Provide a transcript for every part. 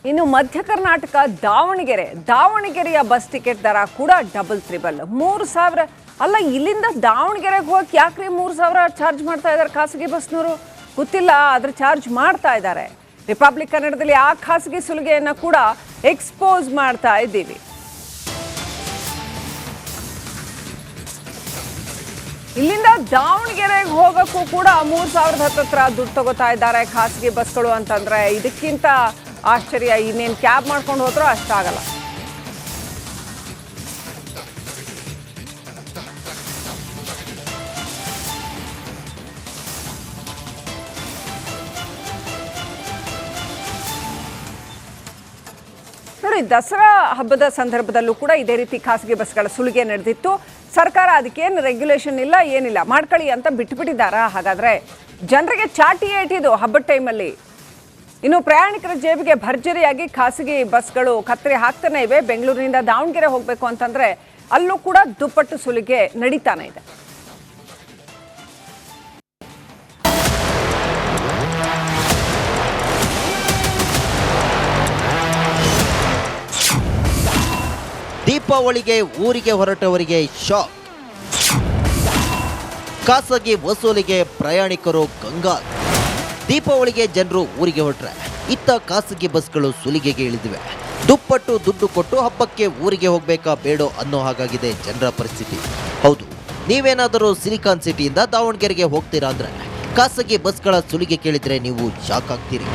ಇನ್ನು ಮಧ್ಯ ಕರ್ನಾಟಕ ದಾವಣಗೆರೆಯ ಬಸ್ ಟಿಕೆಟ್ ದರ ಕೂಡ ಡಬಲ್ ತ್ರಿಬಲ್ 3000. ಅಲ್ಲ, ಇಲ್ಲಿಂದ ದಾವಣಗೆರೆಗೆ ಹೋಗಕ್ಕೆ ಯಾಕ್ರಿ 3000 ಚಾರ್ಜ್ ಮಾಡ್ತಾ ಇದ್ದಾರೆ ಖಾಸಗಿ ಬಸ್ನವರು? ಗೊತ್ತಿಲ್ಲ, ಆದ್ರೆ ಚಾರ್ಜ್ ಮಾಡ್ತಾ ಇದ್ದಾರೆ. ರಿಪಬ್ಲಿಕ್ ಕನ್ನಡದಲ್ಲಿ ಆ ಖಾಸಗಿ ಸುಲಿಗೆಯನ್ನು ಕೂಡ ಎಕ್ಸ್ಪೋಸ್ ಮಾಡ್ತಾ ಇದ್ದೀವಿ. ಇಲ್ಲಿಂದ ದಾವಣಗೆರೆಗೆ ಹೋಗಕ್ಕೂ ಕೂಡ 3000 ಹತ್ರ ದುಡ್ಡು ತಗೋತಾ ಇದ್ದಾರೆ ಖಾಸಗಿ ಬಸ್ಗಳು ಅಂತಂದ್ರೆ ಇದಕ್ಕಿಂತ ಆಶ್ಚರ್ಯ ಇನ್ನೇನು ಕ್ಯಾಬ್ ಮಾಡ್ಕೊಂಡು ಹೋದ್ರೂ ಅಷ್ಟಾಗಲ್ಲ. ನೋಡಿ, ದಸರಾ ಹಬ್ಬದ ಸಂದರ್ಭದಲ್ಲೂ ಕೂಡ ಇದೇ ರೀತಿ ಖಾಸಗಿ ಬಸ್ಗಳ ಸುಲಿಗೆ ನಡೆದಿತ್ತು. ಸರ್ಕಾರ ಅದಕ್ಕೇನು ರೆಗ್ಯುಲೇಷನ್ ಇಲ್ಲ, ಏನಿಲ್ಲ, ಮಾಡ್ಕೊಳ್ಳಿ ಅಂತ ಬಿಟ್ಟುಬಿಟ್ಟಿದ್ದಾರಾ? ಹಾಗಾದ್ರೆ ಜನರಿಗೆ ಚಾಟಿ ಏಟಿದು ಹಬ್ಬದ ಟೈಮಲ್ಲಿ. ಇನ್ನು ಪ್ರಯಾಣಿಕರ ಜೇಬಿಗೆ ಭರ್ಜರಿಯಾಗಿ ಖಾಸಗಿ ಬಸ್ಗಳು ಕತ್ತರಿ ಹಾಕ್ತಾನೆ ಇವೆ. ಬೆಂಗಳೂರಿನಿಂದ ದಾವಣಗೆರೆ ಹೋಗಬೇಕು ಅಂತಂದ್ರೆ ಅಲ್ಲೂ ಕೂಡ ದುಪ್ಪಟ್ಟು ಸುಲಿಗೆ ನಡೀತಾನೆ ಇದೆ. ದೀಪಾವಳಿಗೆ ಊರಿಗೆ ಹೊರಟವರಿಗೆ ಶಾಕ್. ಖಾಸಗಿ ವಸೂಲಿಗೆ ಪ್ರಯಾಣಿಕರು ಕಂಗಾಲ್. ದೀಪಾವಳಿಗೆ ಜನರು ಊರಿಗೆ ಹೊರಟ್ರೆ ಇತ್ತ ಖಾಸಗಿ ಬಸ್ಗಳು ಸುಲಿಗೆಗೆ ಇಳಿದಿವೆ. ದುಪ್ಪಟ್ಟು ದುಡ್ಡು ಕೊಟ್ಟು ಹಬ್ಬಕ್ಕೆ ಊರಿಗೆ ಹೋಗ್ಬೇಕಾ ಬೇಡೋ ಅನ್ನೋ ಹಾಗಾಗಿದೆ ಜನರ ಪರಿಸ್ಥಿತಿ. ಹೌದು, ನೀವೇನಾದರೂ ಸಿಲಿಕಾನ್ ಸಿಟಿಯಿಂದ ದಾವಣಗೆರೆಗೆ ಹೋಗ್ತೀರಾ ಅಂದ್ರೆ ಖಾಸಗಿ ಬಸ್ಗಳ ಸುಲಿಗೆ ಕೇಳಿದ್ರೆ ನೀವು ಶಾಕ್ ಆಗ್ತೀರಿ.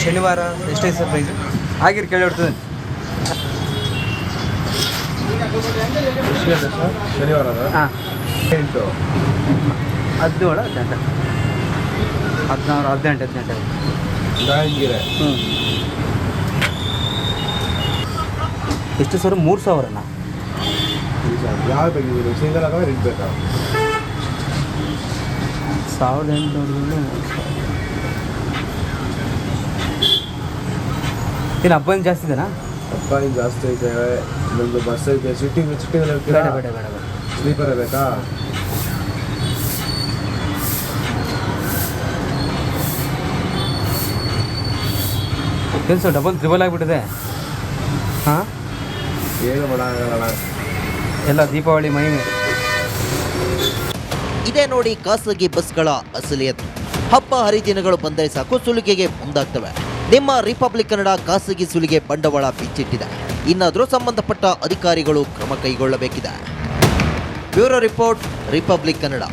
ಶನಿವಾರ ಎಷ್ಟೇ ಸರ್ ಪ್ರೈಸ್ ಆಗಿರ್ ಕೇಳಿರ್ತದೆ. ಶನಿವಾರ ಹಾಂ 8 ಹದಿನೇಳು 18 ದಾವಣಗೆರೆ. ಎಷ್ಟು ಸರ್? 3000ನಾ? ಯಾವ ಬೇಕಿದ್ರು ಸಿಂಗಲ್ ಆಗ ರೆಂಟ್ ಬೇಕಾ? 1800 ಏನು ಹಬ್ಬ ಜಾಸ್ತಿ ಇದೆನಾ? ಹಬ್ಬ ಏನು ಜಾಸ್ತಿ ಐತೆ. ನಮ್ಮದು ಬಸ್ ಐತೆ. ಸಿಟ್ಟಿಂಗ್ ಬೇಡ ಸ್ಲೀಪರ್ ಬೇಕಾ? ಏನು ಸರ್ ಡಬಲ್ ತ್ರಿಬಲ್ ಆಗಿಬಿಟ್ಟಿದೆ? ಹಾಂ, ಏನು ಮಾಡೋಣ, ಎಲ್ಲ ದೀಪಾವಳಿ ಮಹಿಮೆ. ಇದೇ ನೋಡಿ ಖಾಸಗಿ ಬಸ್ಗಳ ಅಸಲಿಯತ್ತು. ಹಬ್ಬ ಹರಿದಿನಗಳು ಬಂದರೆ ಸಾಕು ಸುಲಿಗೆಗೆ ಮುಂದಾಗ್ತವೆ. ನಿಮ್ಮ ರಿಪಬ್ಲಿಕ್ ಕನ್ನಡ ಖಾಸಗಿ ಸುಲಿಗೆ ಬಂಡವಾಳ ಬಿಚ್ಚಿಟ್ಟಿದೆ. ಇನ್ನಾದರೂ ಸಂಬಂಧಪಟ್ಟ ಅಧಿಕಾರಿಗಳು ಕ್ರಮ ಕೈಗೊಳ್ಳಬೇಕಿದೆ. Bureau report, republic Kannada.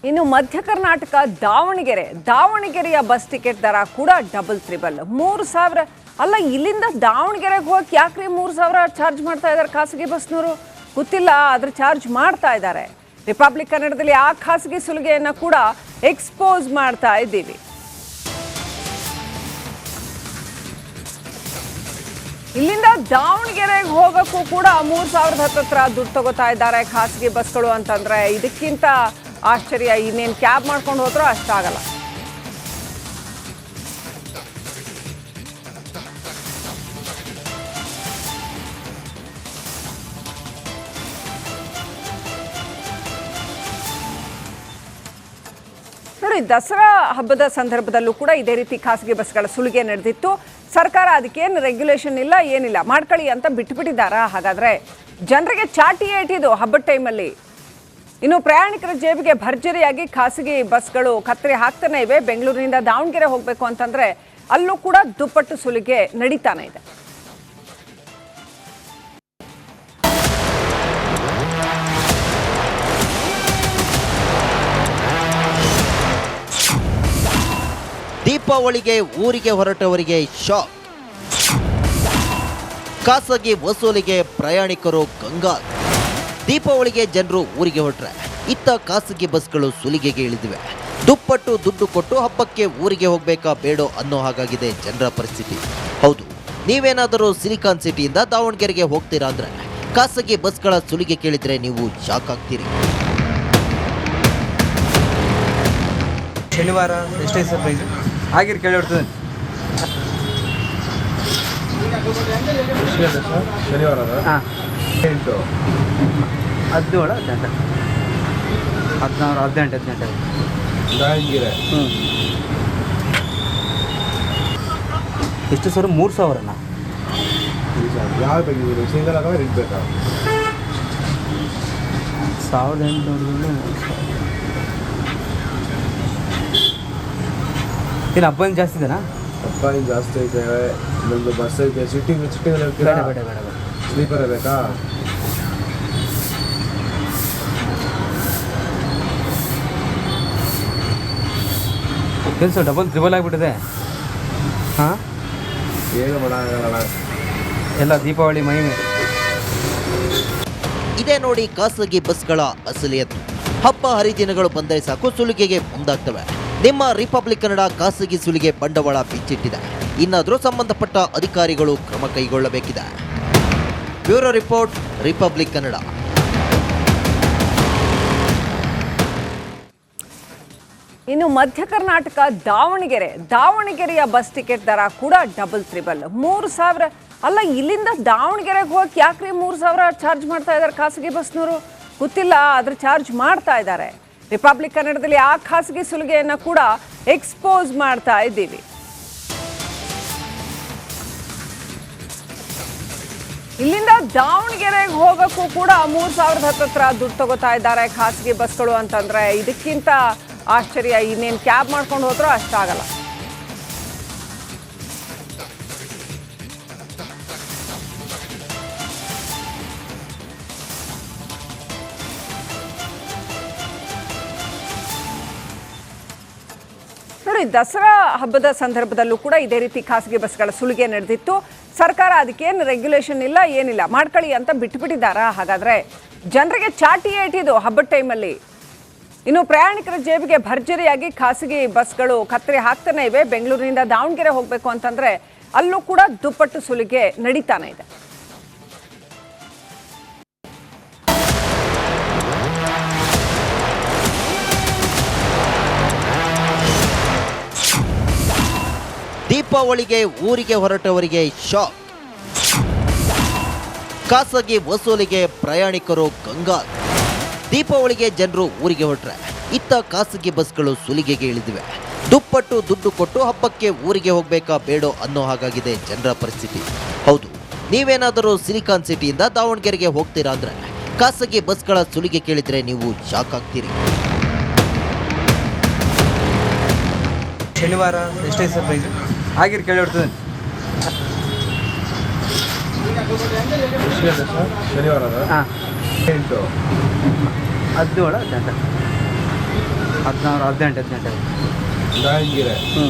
ಇನ್ನು ಮಧ್ಯ ಕರ್ನಾಟಕ ದಾವಣಗೆರೆಯ ಬಸ್ ಟಿಕೆಟ್ ದರ ಕೂಡ ಡಬಲ್ ತ್ರಿಬಲ್ 3000. ಅಲ್ಲ, ಇಲ್ಲಿಂದ ದಾವಣಗೆರೆಗೆ ಹೋಗಕ್ಕೆ ಯಾಕ್ರಿ 3000 ಚಾರ್ಜ್ ಮಾಡ್ತಾ ಇದ್ದಾರೆ ಖಾಸಗಿ ಬಸ್ನವರು? ಗೊತ್ತಿಲ್ಲ, ಆದ್ರೆ ಚಾರ್ಜ್ ಮಾಡ್ತಾ ಇದ್ದಾರೆ. ರಿಪಬ್ಲಿಕ್ ಕನ್ನಡದಲ್ಲಿ ಆ ಖಾಸಗಿ ಸುಲಿಗೆಯನ್ನು ಕೂಡ ಎಕ್ಸ್ಪೋಸ್ ಮಾಡ್ತಾ ಇದ್ದೀವಿ. ಇಲ್ಲಿಂದ ದಾವಣಗೆರೆಗೆ ಹೋಗಕ್ಕೂ ಕೂಡ 3000 ಹತ್ರ ದುಡ್ಡು ತಗೋತಾ ಇದ್ದಾರೆ ಖಾಸಗಿ ಬಸ್ಗಳು ಅಂತಂದ್ರೆ ಇದಕ್ಕಿಂತ ಆಶ್ಚರ್ಯ ಇನ್ನೇನು ಕ್ಯಾಬ್ ಮಾಡ್ಕೊಂಡು ಹೋದ್ರೂ ಅಷ್ಟಾಗಲ್ಲ. ನೋಡಿ, ದಸರಾ ಹಬ್ಬದ ಸಂದರ್ಭದಲ್ಲೂ ಕೂಡ ಇದೇ ರೀತಿ ಖಾಸಗಿ ಬಸ್ಗಳ ಸುಲಿಗೆ ನಡೆದಿತ್ತು. ಸರ್ಕಾರ ಅದಕ್ಕೇನು ರೆಗ್ಯುಲೇಷನ್ ಇಲ್ಲ, ಏನಿಲ್ಲ, ಮಾಡ್ಕೊಳ್ಳಿ ಅಂತ ಬಿಟ್ಟುಬಿಟ್ಟಿದ್ದಾರಾ? ಹಾಗಾದ್ರೆ ಜನರಿಗೆ ಚಾಟಿ ಏಟಿದು ಹಬ್ಬದ ಟೈಮಲ್ಲಿ. ಇನ್ನು ಪ್ರಯಾಣಿಕರ ಜೇಬಿಗೆ ಭರ್ಜರಿಯಾಗಿ ಖಾಸಗಿ ಬಸ್ಗಳು ಕತ್ತರಿ ಹಾಕ್ತಾನೆ ಇವೆ. ಬೆಂಗಳೂರಿನಿಂದ ದಾವಣಗೆರೆ ಹೋಗಬೇಕು ಅಂತಂದ್ರೆ ಅಲ್ಲೂ ಕೂಡ ದುಪ್ಪಟ್ಟು ಸುಲಿಗೆ ನಡೀತಾನೆ ಇದೆ. ದೀಪಾವಳಿಗೆ ಊರಿಗೆ ಹೊರಟವರಿಗೆ ಶಾಕ್. ಖಾಸಗಿ ವಸೂಲಿಗೆ ಪ್ರಯಾಣಿಕರು ಕಂಗಾಲ್. ದೀಪಾವಳಿಗೆ ಜನರು ಊರಿಗೆ ಹೊರಟ್ರೆ ಇತ್ತ ಖಾಸಗಿ ಬಸ್ಗಳು ಸುಲಿಗೆಗೆ ಇಳಿದಿವೆ. ದುಪ್ಪಟ್ಟು ದುಡ್ಡು ಕೊಟ್ಟು ಹಬ್ಬಕ್ಕೆ ಊರಿಗೆ ಹೋಗ್ಬೇಕಾ ಬೇಡೋ ಅನ್ನೋ ಹಾಗಾಗಿದೆ ಜನರ ಪರಿಸ್ಥಿತಿ. ಹೌದು, ನೀವೇನಾದರೂ ಸಿಲಿಕಾನ್ ಸಿಟಿಯಿಂದ ದಾವಣಗೆರೆಗೆ ಹೋಗ್ತೀರಾ ಅಂದ್ರೆ ಖಾಸಗಿ ಬಸ್ಗಳ ಸುಲಿಗೆ ಕೇಳಿದ್ರೆ ನೀವು ಶಾಕ್ ಆಗ್ತೀರಿ. ಶನಿವಾರ ಎಷ್ಟೇ ಸರ್ ಪ್ರೈಸ್ ಆಗಿರ್ ಕೇಳಿರ್ತದೆ. ಶನಿವಾರ ಹಾಂ 8 17 18 ಹದಿನೆಂಟು ದಾವಣಗೆರೆ ಹ್ಞೂ ಎಷ್ಟು ಸರ್ 3,000ನಾ? ಯಾವ ಬೇಕಿದ್ರು ಸಿಂಗಲ್ ಆಗ ರೆಂಟ್ ಬೇಕಾ? 1,800 ಏನು ಹಬ್ಬ ಜಾಸ್ತಿ ಇದೆನಾ? ಅಪ್ಪ ಇನ್ನು ಜಾಸ್ತಿ ಐತೆ. ನಮ್ಮದು ಬಸ್ ಐತೆ. ಸಿಟ್ಟಿಂಗಲ್ಲಿ ಬೇಡ ಹೋಗ್ತೀರಾ? ಬೇಡ ಬೇಡ ಬೇಡ ಸ್ಲೀಪರ್ ಬೇಕಾ? ಏನು ಸರ್ ಡಬಲ್ ತ್ರಿಬಲ್ ಆಗಿಬಿಟ್ಟಿದೆ. ಹಾಂ ಏನು ಮಾಡೋಣ. ಎಲ್ಲ ದೀಪಾವಳಿ ಮಹಿಮೆ. ಇದೇ ನೋಡಿ ಖಾಸಗಿ ಬಸ್ಗಳ ಅಸಲಿಯತ್ತು. ಹಬ್ಬ ಹರಿದಿನಗಳು ಬಂದರೆ ಸಾಕು ಸುಲಿಗೆಗೆ ಮುಂದಾಗ್ತವೆ. ನಿಮ್ಮ ರಿಪಬ್ಲಿಕ್ ಕನ್ನಡ ಖಾಸಗಿ ಸುಲಿಗೆ ಬಂಡವಾಳ ಬಿಚ್ಚಿಟ್ಟಿದೆ. ಇನ್ನಾದರೂ ಸಂಬಂಧಪಟ್ಟ ಅಧಿಕಾರಿಗಳು ಕ್ರಮ ಕೈಗೊಳ್ಳಬೇಕಿದೆ. Bureau report, republic Kannada. ಇನ್ನು ಮಧ್ಯ ಕರ್ನಾಟಕ ದಾವಣಗೆರೆಯ ಬಸ್ ಟಿಕೆಟ್ ದರ ಕೂಡ ಡಬಲ್ ತ್ರಿಬಲ್ 3,000. ಅಲ್ಲ, ಇಲ್ಲಿಂದ ದಾವಣಗೆರೆಗೆ ಹೋಗಿ ಯಾಕ್ರಿ 3,000 ಚಾರ್ಜ್ ಮಾಡ್ತಾ ಇದ್ದಾರೆ ಖಾಸಗಿ ಬಸ್ನವರು? ಗೊತ್ತಿಲ್ಲ, ಆದ್ರೆ ಚಾರ್ಜ್ ಮಾಡ್ತಾ ಇದ್ದಾರೆ. ರಿಪಬ್ಲಿಕ್ ಕನ್ನಡದಲ್ಲಿ ಆ ಖಾಸಗಿ ಸುಲಿಗೆಯನ್ನು ಕೂಡ ಎಕ್ಸ್ಪೋಸ್ ಮಾಡ್ತಾ ಇದ್ದೀವಿ. ಇಲ್ಲಿಂದ ದಾವಣಗೆರೆಗೆ ಹೋಗೋಕ್ಕೂ ಕೂಡ 3,000 ಹತ್ರ ದುಡ್ಡು ತಗೋತಾ ಇದ್ದಾರೆ ಖಾಸಗಿ ಬಸ್ಗಳು ಅಂತಂದ್ರೆ ಇದಕ್ಕಿಂತ ಆಶ್ಚರ್ಯ ಇನ್ನೇನು ಕ್ಯಾಬ್ ಮಾಡ್ಕೊಂಡು ಹೋದ್ರೂ ಅಷ್ಟಾಗಲ್ಲ. ನೋಡಿ, ದಸರಾ ಹಬ್ಬದ ಸಂದರ್ಭದಲ್ಲೂ ಕೂಡ ಇದೇ ರೀತಿ ಖಾಸಗಿ ಬಸ್ಗಳ ಸುಲಿಗೆ ನಡೆದಿತ್ತು. ಸರ್ಕಾರ ಅದಕ್ಕೇನು ರೆಗ್ಯುಲೇಷನ್ ಇಲ್ಲ, ಏನಿಲ್ಲ, ಮಾಡ್ಕೊಳ್ಳಿ ಅಂತ ಬಿಟ್ಬಿಟ್ಟಿದ್ದಾರಾ? ಹಾಗಾದ್ರೆ ಜನರಿಗೆ ಚಾಟಿ ಏಟಿದು ಹಬ್ಬದ ಟೈಮಲ್ಲಿ. ಇನ್ನು ಪ್ರಯಾಣಿಕರ ಜೇಬಿಗೆ ಭರ್ಜರಿಯಾಗಿ ಖಾಸಗಿ ಬಸ್ಗಳು ಕತ್ತರಿ ಹಾಕ್ತಾನೆ ಇವೆ. ಬೆಂಗಳೂರಿನಿಂದ ದಾವಣಗೆರೆ ಹೋಗಬೇಕು ಅಂತಂದ್ರೆ ಅಲ್ಲೂ ಕೂಡ ದುಪ್ಪಟ್ಟು ಸುಲಿಗೆ ನಡೀತಾನೆ ಇದೆ. ದೀಪಾವಳಿಗೆ ಊರಿಗೆ ಹೊರಟವರಿಗೆ ಶಾಕ್. ಖಾಸಗಿ ವಸೂಲಿಗೆ ಪ್ರಯಾಣಿಕರು ಕಂಗಾಲು. ದೀಪಾವಳಿಗೆ ಜನರು ಊರಿಗೆ ಹೊರಟ್ರೆ ಇತ್ತ ಖಾಸಗಿ ಬಸ್ಗಳು ಸುಲಿಗೆಗೆ ಇಳಿದಿವೆ. ದುಪ್ಪಟ್ಟು ದುಡ್ಡು ಕೊಟ್ಟು ಹಬ್ಬಕ್ಕೆ ಊರಿಗೆ ಹೋಗ್ಬೇಕಾ ಬೇಡೋ ಅನ್ನೋ ಹಾಗಾಗಿದೆ ಜನರ ಪರಿಸ್ಥಿತಿ. ಹೌದು, ನೀವೇನಾದರೂ ಸಿಲಿಕಾನ್ ಸಿಟಿಯಿಂದ ದಾವಣಗೆರೆಗೆ ಹೋಗ್ತೀರಾ ಅಂದ್ರೆ ಖಾಸಗಿ ಬಸ್ಗಳ ಸುಲಿಗೆ ಕೇಳಿದ್ರೆ ನೀವು ಶಾಕ್ ಆಗ್ತೀರಿ. ಶನಿವಾರ ಎಷ್ಟೈತೆ ಸರ್ ಪ್ರೈಸು? ಆಗಿರಿ ಕೇಳಿರ್ತದೆ. ಶನಿವಾರ ಹಾಂ 8 17 18 18 ದಾವಣಗೆರೆ ಹ್ಞೂ